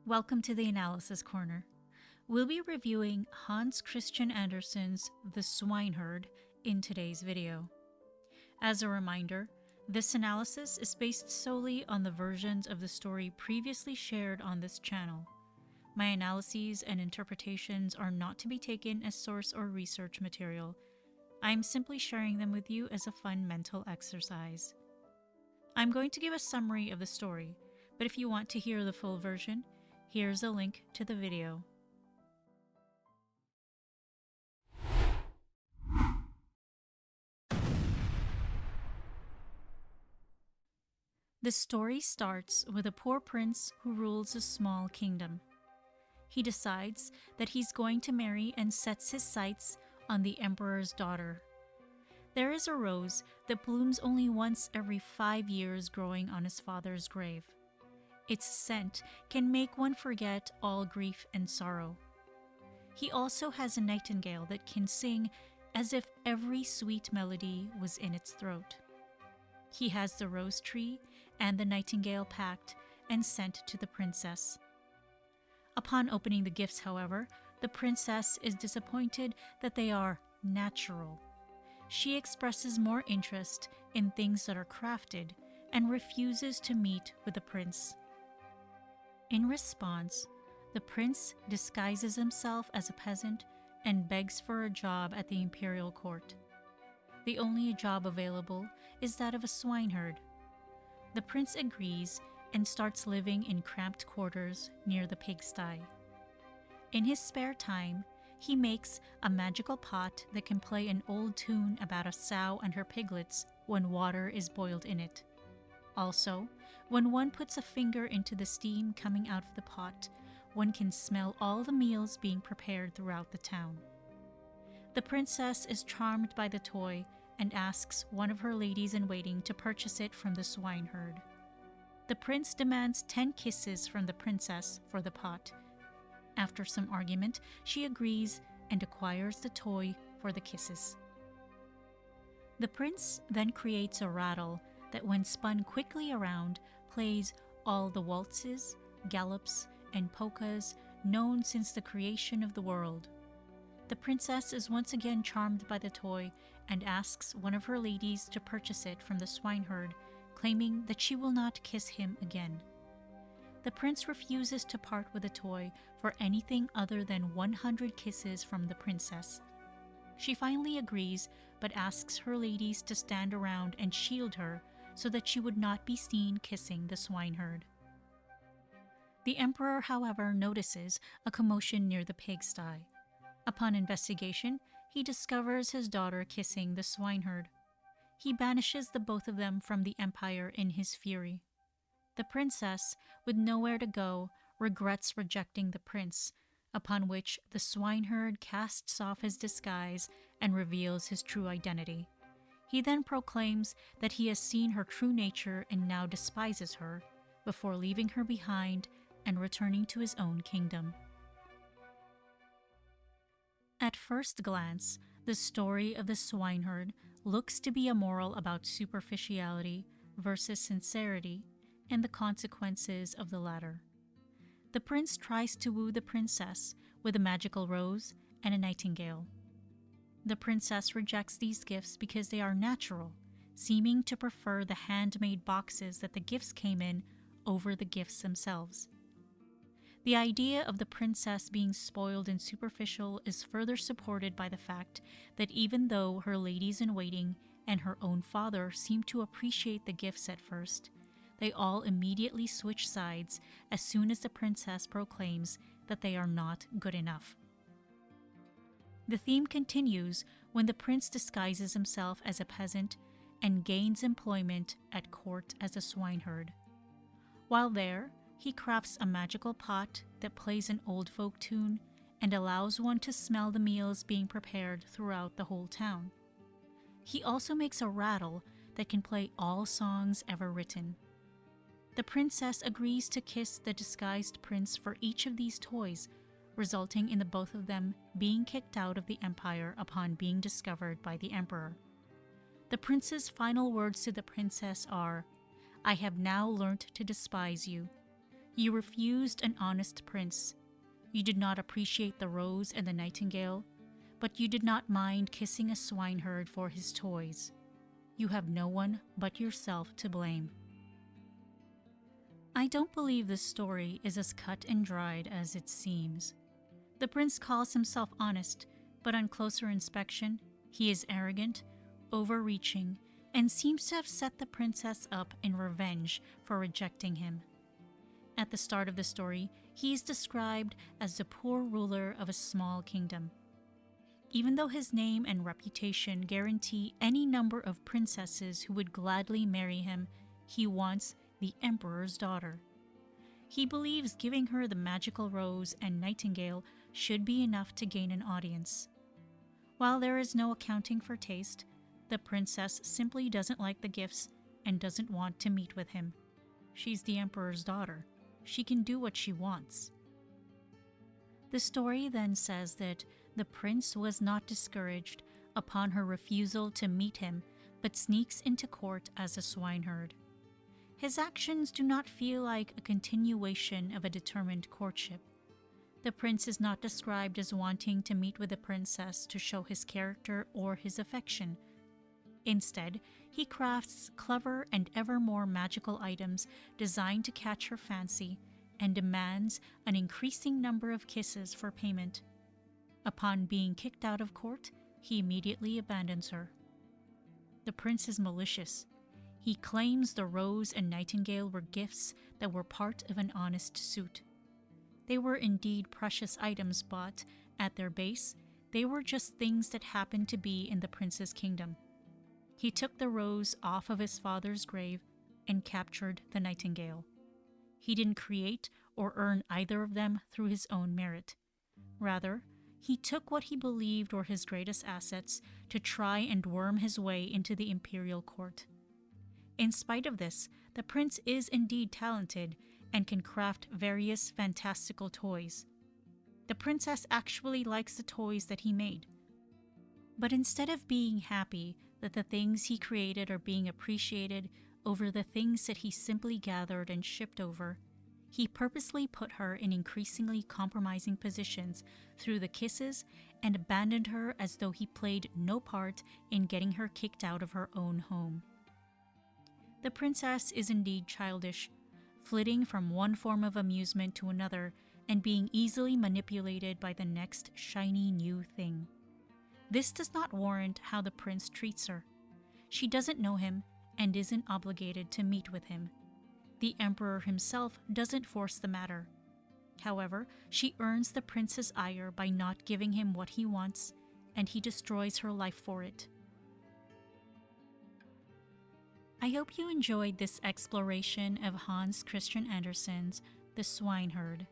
Welcome to the Analysis Corner. We'll be reviewing Hans Christian Andersen's The Swineherd in today's video. As a reminder, this analysis is based solely on the versions of the story previously shared on this channel. My analyses and interpretations are not to be taken as source or research material. I am simply sharing them with you as a fun mental exercise. I'm going to give a summary of the story, but if you want to hear the full version, here's a link to the video. The story starts with a poor prince who rules a small kingdom. He decides that he's going to marry and sets his sights on the emperor's daughter. There is a rose that blooms only once every 5 years growing on his father's grave. Its scent can make one forget all grief and sorrow. He also has a nightingale that can sing as if every sweet melody was in its throat. He has the rose tree and the nightingale packed and sent to the princess. Upon opening the gifts, however, the princess is disappointed that they are natural. She expresses more interest in things that are crafted and refuses to meet with the prince. In response, the prince disguises himself as a peasant and begs for a job at the imperial court. The only job available is that of a swineherd. The prince agrees and starts living in cramped quarters near the pigsty. In his spare time, he makes a magical pot that can play an old tune about a sow and her piglets when water is boiled in it. Also, when one puts a finger into the steam coming out of the pot, one can smell all the meals being prepared throughout the town. The princess is charmed by the toy and asks one of her ladies-in-waiting to purchase it from the swineherd. The prince demands 10 kisses from the princess for the pot. After some argument, she agrees and acquires the toy for the kisses. The prince then creates a rattle that, when spun quickly around, plays all the waltzes, gallops, and polkas known since the creation of the world. The princess is once again charmed by the toy and asks one of her ladies to purchase it from the swineherd, claiming that she will not kiss him again. The prince refuses to part with the toy for anything other than 100 kisses from the princess. She finally agrees, but asks her ladies to stand around and shield her so that she would not be seen kissing the swineherd. The emperor, however, notices a commotion near the pigsty. Upon investigation, he discovers his daughter kissing the swineherd. He banishes the both of them from the empire in his fury. The princess, with nowhere to go, regrets rejecting the prince, upon which the swineherd casts off his disguise and reveals his true identity. He then proclaims that he has seen her true nature and now despises her, before leaving her behind and returning to his own kingdom. At first glance, the story of the swineherd looks to be a moral about superficiality versus sincerity and the consequences of the latter. The prince tries to woo the princess with a magical rose and a nightingale. The princess rejects these gifts because they are natural, seeming to prefer the handmade boxes that the gifts came in over the gifts themselves. The idea of the princess being spoiled and superficial is further supported by the fact that even though her ladies-in-waiting and her own father seem to appreciate the gifts at first, they all immediately switch sides as soon as the princess proclaims that they are not good enough. The theme continues when the prince disguises himself as a peasant and gains employment at court as a swineherd. While there, he crafts a magical pot that plays an old folk tune and allows one to smell the meals being prepared throughout the whole town. He also makes a rattle that can play all songs ever written. The princess agrees to kiss the disguised prince for each of these toys, resulting in the both of them being kicked out of the empire upon being discovered by the emperor. The prince's final words to the princess are, "I have now learnt to despise you. You refused an honest prince. You did not appreciate the rose and the nightingale, but you did not mind kissing a swineherd for his toys. You have no one but yourself to blame. I don't believe this story is as cut and dried as it seems. The prince calls himself honest, but on closer inspection, he is arrogant, overreaching, and seems to have set the princess up in revenge for rejecting him. At the start of the story, he is described as the poor ruler of a small kingdom. Even though his name and reputation guarantee any number of princesses who would gladly marry him, he wants the emperor's daughter. He believes giving her the magical rose and nightingale should be enough to gain an audience. While there is no accounting for taste, the princess simply doesn't like the gifts and doesn't want to meet with him. She's the emperor's daughter. She can do what she wants. The story then says that the prince was not discouraged upon her refusal to meet him, but sneaks into court as a swineherd. His actions do not feel like a continuation of a determined courtship. The prince is not described as wanting to meet with the princess to show his character or his affection. Instead, he crafts clever and ever more magical items designed to catch her fancy and demands an increasing number of kisses for payment. Upon being kicked out of court, he immediately abandons her. The prince is malicious. He claims the rose and nightingale were gifts that were part of an honest suit. They were indeed precious items, but, at their base, they were just things that happened to be in the prince's kingdom. He took the rose off of his father's grave and captured the nightingale. He didn't create or earn either of them through his own merit. Rather, he took what he believed were his greatest assets to try and worm his way into the imperial court. In spite of this, the prince is indeed talented and can craft various fantastical toys. The princess actually likes the toys that he made. But instead of being happy that the things he created are being appreciated over the things that he simply gathered and shipped over, he purposely put her in increasingly compromising positions through the kisses and abandoned her as though he played no part in getting her kicked out of her own home. The princess is indeed childish, flitting from one form of amusement to another and being easily manipulated by the next shiny new thing. This does not warrant how the prince treats her. She doesn't know him and isn't obligated to meet with him. The emperor himself doesn't force the matter. However, she earns the prince's ire by not giving him what he wants, and he destroys her life for it. I hope you enjoyed this exploration of Hans Christian Andersen's The Swineherd.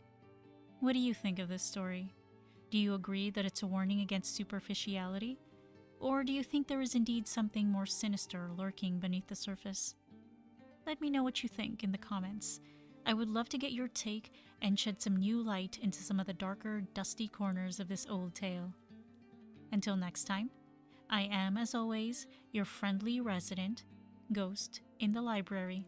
What do you think of this story? Do you agree that it's a warning against superficiality? Or do you think there is indeed something more sinister lurking beneath the surface? Let me know what you think in the comments. I would love to get your take and shed some new light into some of the darker, dusty corners of this old tale. Until next time, I am, as always, your friendly resident ghost in the library.